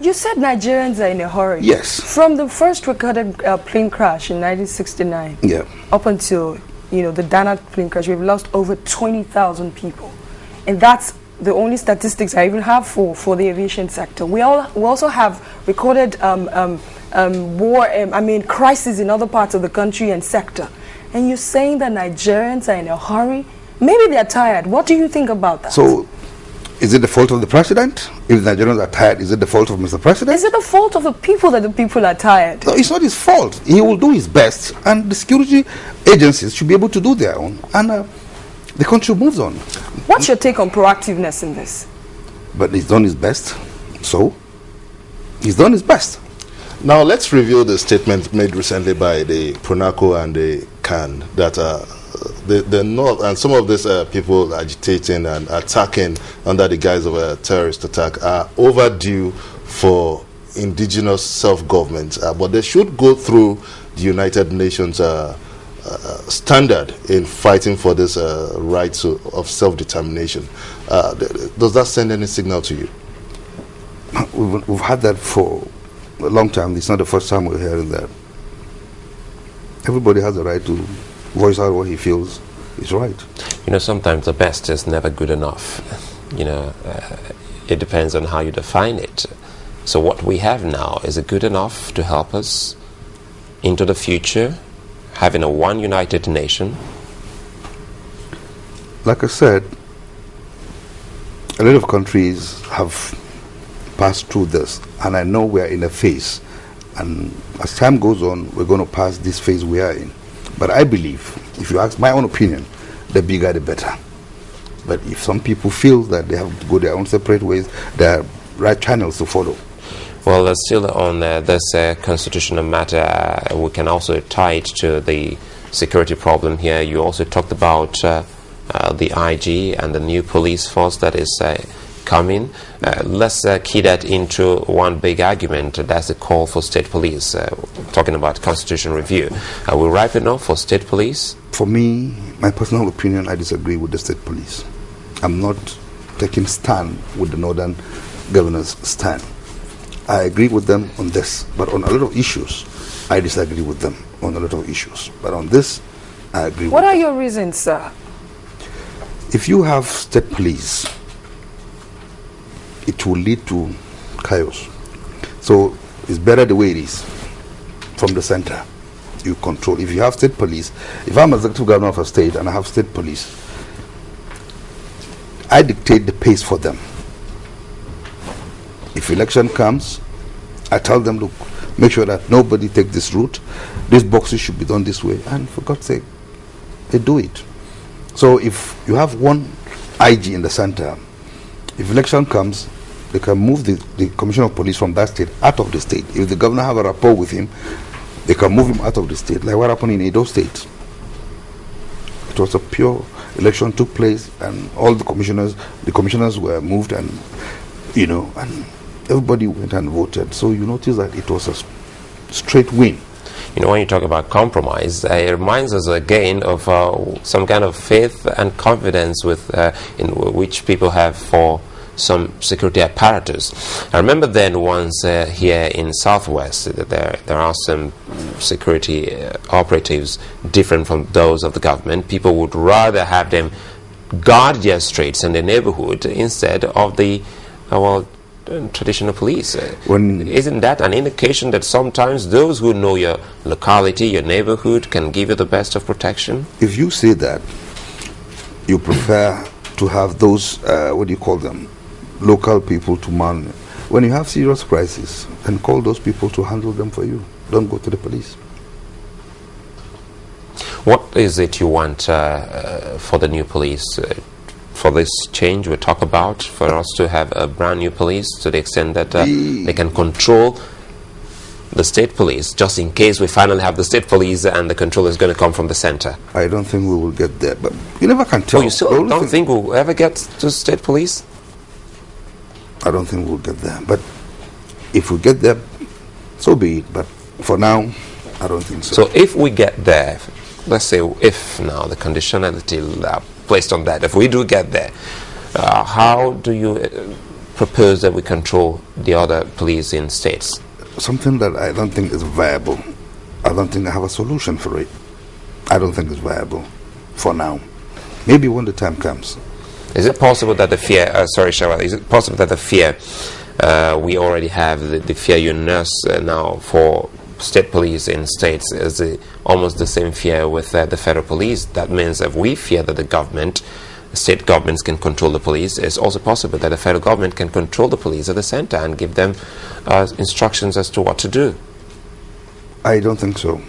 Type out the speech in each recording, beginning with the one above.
You said Nigerians are in a hurry. Yes. From the first recorded plane crash in 1969 up until, the Dana plane crash, we've lost over 20,000 people. And that's the only statistics I even have for the aviation sector. We also have recorded crises in other parts of the country and sector. And you're saying that Nigerians are in a hurry? Maybe they're tired. What do you think about that? So, is it the fault of the president? If the Nigerians are tired, is it the fault of Mr. President? Is it the fault of the people that the people are tired? No, it's not his fault. He will do his best, and the security agencies should be able to do their own, and the country moves on. What's your take on proactiveness in this? But he's done his best, so he's done his best. Now let's review the statement made recently by the PRONACO and the CAN that the North and some of these people agitating and attacking under the guise of a terrorist attack are overdue for indigenous self-government, but they should go through the United Nations standard in fighting for this right of self-determination. Does that send any signal to you? We've had that for a long time. It's not the first time we're hearing that. Everybody has the right to voice out what he feels is right. Sometimes the best is never good enough. It depends on how you define it. So what we have now, is it good enough to help us into the future, having a one united nation? Like I said, a lot of countries have passed through this, and I know we are in a phase, and as time goes on, we're going to pass this phase we are in. But I believe, if you ask my own opinion, the bigger the better. But if some people feel that they have to go their own separate ways, there are right channels to follow. Well, still on this constitutional matter, we can also tie it to the security problem here. You also talked about the IG and the new police force that is coming. Let's key that into one big argument. That's the call for state police. Talking about constitutional review. Are we ripe enough for state police? For me, my personal opinion, I disagree with the state police. I'm not taking stand with the northern governors' stand. I agree with them on this, but on a lot of issues, I disagree with them on a lot of issues. But on this, I agree with them. What are your reasons, sir? If you have state police, it will lead to chaos. So it's better the way it is, from the center. You control. If you have state police, if I'm executive governor of a state and I have state police, I dictate the pace for them. If election comes, I tell them, look, make sure that nobody take this route. These boxes should be done this way. And for God's sake, they do it. So if you have one IG in the center, if election comes, they can move the commissioner of police from that state out of the state. If the governor have a rapport with him, they can move him out of the state, like what happened in Edo State. It was a pure election took place, and all the commissioners were moved, and and everybody went and voted. So you notice that it was a straight win. When you talk about compromise, it reminds us again of some kind of faith and confidence in which people have for some security apparatus. I remember then once here in Southwest, there are some security operatives different from those of the government. People would rather have them guard their streets and their neighborhood instead of the traditional police. Isn't that an indication that sometimes those who know your locality, your neighborhood, can give you the best of protection? If you say that, you prefer to have those, what do you call them, local people to man. When you have serious crisis, then call those people to handle them for you. Don't go to the police. What is it you want for the new police? For this change we talk about, for us to have a brand new police to the extent that they can control the state police, just in case we finally have the state police and the control is going to come from the center? I don't think we will get there, but you never can tell. Oh, you still don't think we'll ever get to state police? I don't think we'll get there, but if we get there, so be it. But for now, I don't think so. So if we get there, let's say if now the conditionality placed on that, if we do get there, how do you propose that we control the other police in states? Something that I don't think is viable. I don't think I have a solution for it. I don't think it's viable for now. Maybe when the time comes. Is it possible that the fear, sorry Shawal, is it possible that the fear we already have, the fear you nurse now for state police in states is almost the same fear with the federal police? That means if we fear that the state governments can control the police, it's also possible that the federal government can control the police at the center and give them instructions as to what to do. I don't think so.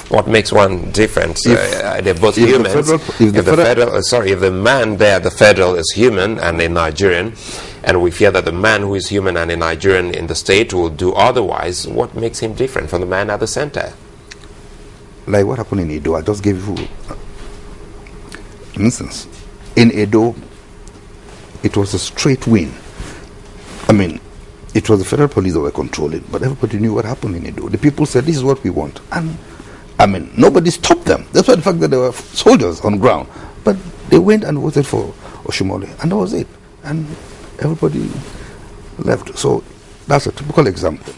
What makes one different? They're both humans. If the man there, the federal, is human and a Nigerian, and we fear that the man who is human and a Nigerian in the state will do otherwise, what makes him different from the man at the center? Like what happened in Edo, I just gave you an instance. In Edo, it was a straight win. I mean, it was the federal police that were controlling, but everybody knew what happened in Edo. The people said, this is what we want. And, I mean, nobody stopped them. That's why the fact that there were soldiers on ground. But they went and voted for Oshimole, and that was it. And everybody left. So that's a typical example.